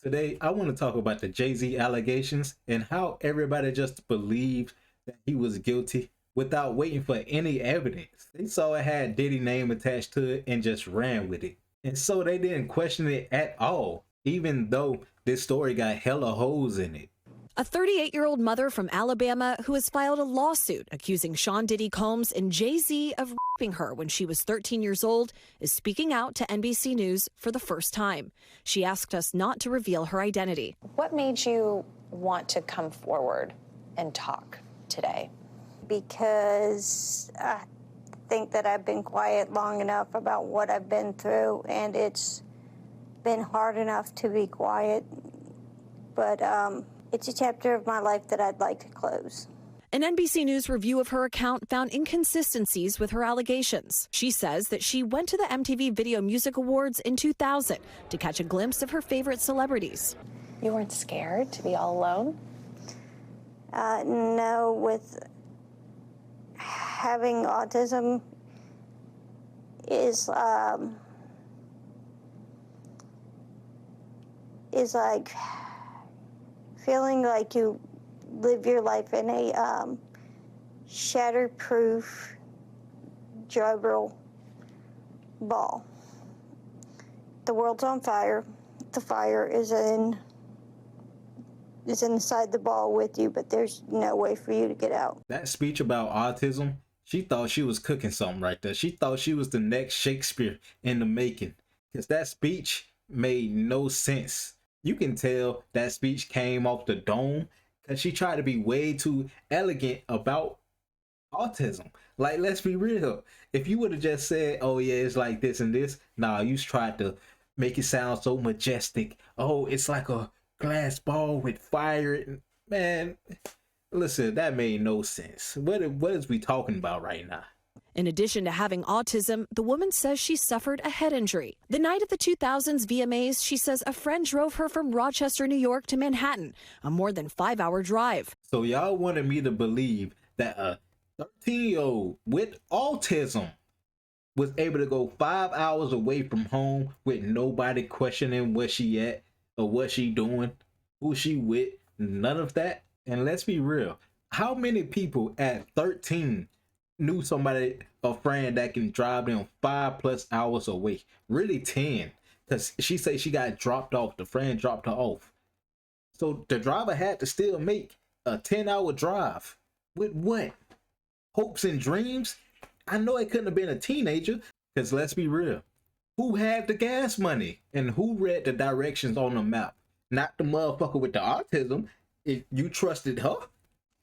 Today, I want to talk about the Jay-Z allegations and how everybody just believed that he was guilty without waiting for any evidence. They saw it had Diddy name attached to it and just ran with it. And so they didn't question it at all, even though this story got hella holes in it. A 38-year-old mother from Alabama who has filed a lawsuit accusing Sean Diddy Combs and Jay-Z of raping her when she was 13 years old is speaking out to NBC News for the first time. She asked us not to reveal her identity. What made you want to come forward and talk today? Because I think that I've been quiet long enough about what I've been through, and it's been hard enough to be quiet. But it's a chapter of my life that I'd like to close. An NBC News review of her account found inconsistencies with her allegations. She says that she went to the MTV Video Music Awards in 2000 to catch a glimpse of her favorite celebrities. You weren't scared to be all alone? No, with having autism is like feeling like you live your life in a shatterproof juggle ball. The world's on fire. The fire is inside the ball with you, but there's no way for you to get out. That speech about autism, she thought she was cooking something right there. She thought she was the next Shakespeare in the making, because that speech made no sense. You can tell that speech came off the dome because she tried to be way too elegant about autism. Like, let's be real. If you would have just said, oh yeah, it's like this and this. Nah, you tried to make it sound so majestic. Oh, it's like a glass ball with fire. Man, listen, that made no sense. What is we talking about right now? In addition to having autism, the woman says she suffered a head injury. The night of the 2000s VMAs, she says a friend drove her from Rochester, New York to Manhattan, a more than 5-hour drive. So y'all wanted me to believe that a 13-year-old with autism was able to go 5 hours away from home with nobody questioning where she at or what she doing, who she with, none of that? And let's be real, how many people at 13 knew somebody, a friend that can drive them 5+ hours away? Really 10, because she said she got dropped off. The friend dropped her off. So the driver had to still make a 10-hour drive. With what? Hopes and dreams? I know it couldn't have been a teenager, because let's be real. Who had the gas money? And who read the directions on the map? Not the motherfucker with the autism. If you trusted her,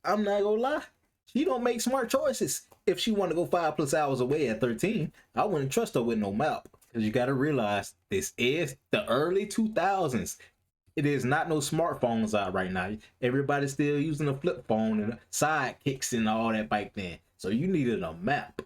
I'm not gonna lie, she don't make smart choices. If she want to go 5+ hours away at 13, I wouldn't trust her with no map. Because you got to realize, this is the early 2000s. It is not no smartphones out right now. Everybody's still using a flip phone and sidekicks and all that back then. So you needed a map.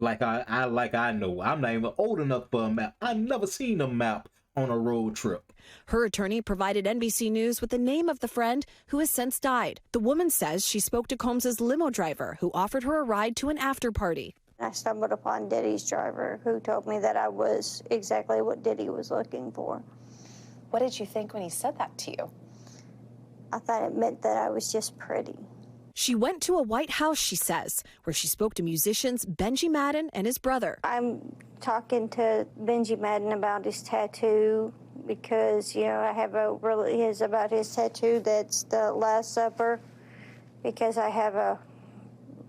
Like I know. I'm not even old enough for a map. I never seen a map on a road trip. Her attorney provided NBC News with the name of the friend who has since died. The woman says she spoke to Combs's limo driver, who offered her a ride to an after party. I stumbled upon Diddy's driver, who told me that I was exactly what Diddy was looking for. What did you think when he said that to you? I thought it meant that I was just pretty. She went to a White House, she says, where she spoke to musicians Benji Madden and his brother. I'm talking to Benji Madden about his tattoo because, you know, I have about his tattoo that's the Last Supper, because I have a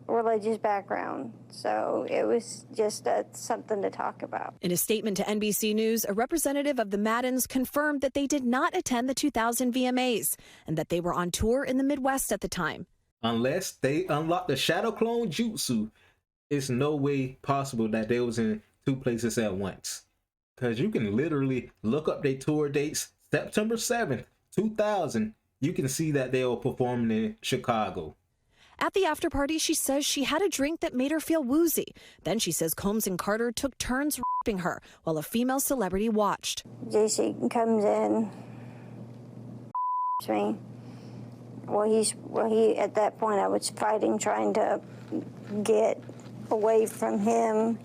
religious background. So it was just something to talk about. In a statement to NBC News, a representative of the Maddens confirmed that they did not attend the 2000 VMAs and that they were on tour in the Midwest at the time. Unless they unlock the shadow clone jutsu, it's no way possible that they was in two places at once. Because you can literally look up their tour dates. September 7th, 2000, you can see that they were performing in Chicago. At the after party, she says she had a drink that made her feel woozy. Then she says Combs and Carter took turns rapping her while a female celebrity watched. JC comes in, me. He at that point I was fighting, trying to get away from him,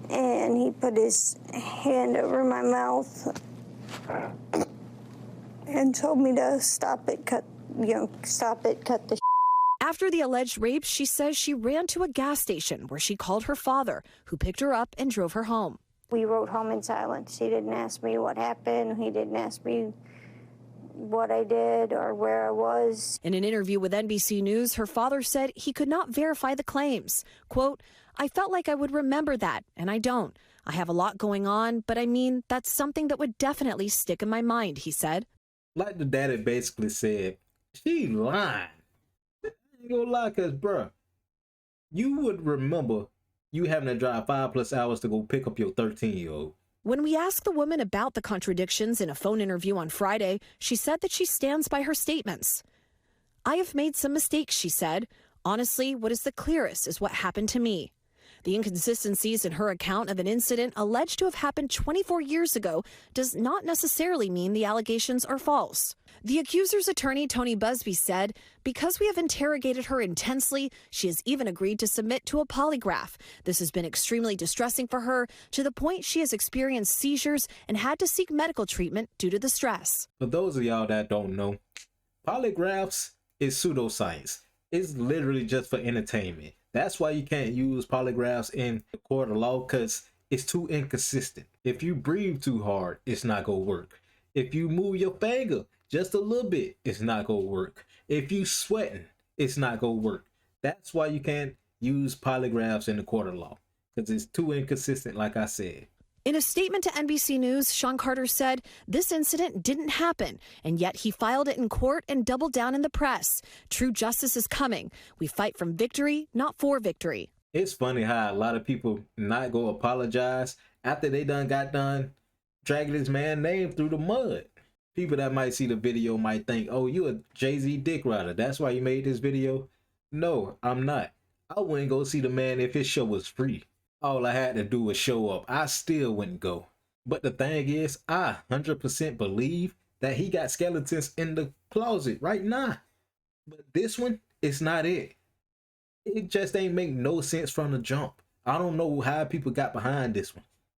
and he put his hand over my mouth and told me to stop it, cut the. After the alleged rape, she says she ran to a gas station where she called her father, who picked her up and drove her home. We rode home in silence. He didn't ask me what happened. He didn't ask me what I did or where I was. In an interview with NBC News, her father said he could not verify the claims. Quote, "I felt like I would remember that, and I don't. I have a lot going on, but I mean, that's something that would definitely stick in my mind," he said. Like the daddy basically said, she lying. I ain't gonna lie, cause bruh, you would remember you having to drive 5+ hours to go pick up your 13-year-old. When we asked the woman about the contradictions in a phone interview on Friday, she said that she stands by her statements. "I have made some mistakes," she said. "Honestly, what is the clearest is what happened to me." The inconsistencies in her account of an incident alleged to have happened 24 years ago does not necessarily mean the allegations are false. The accuser's attorney, Tony Busby, said, "Because we have interrogated her intensely, she has even agreed to submit to a polygraph. This has been extremely distressing for her, to the point she has experienced seizures and had to seek medical treatment due to the stress." For those of y'all that don't know, polygraphs is pseudoscience. It's literally just for entertainment. That's why you can't use polygraphs in the court of law, because it's too inconsistent. If you breathe too hard, it's not gonna work. If you move your finger just a little bit, it's not gonna work. If you sweating, it's not gonna work. That's why you can't use polygraphs in the court of law, because it's too inconsistent, like I said. In a statement to NBC News, Sean Carter said this incident didn't happen, and yet he filed it in court and doubled down in the press. "True justice is coming. We fight from victory, not for victory." It's funny how a lot of people not go apologize after they got done dragging this man's name through the mud. People that might see the video might think, "Oh, you a Jay-Z dick rider. That's why you made this video." No, I'm not. I wouldn't go see the man if his show was free. All I had to do was show up. I still wouldn't go. But the thing is, I 100% believe that he got skeletons in the closet right now. But this one, it's not it. It just ain't make no sense from the jump. I don't know how people got behind this one.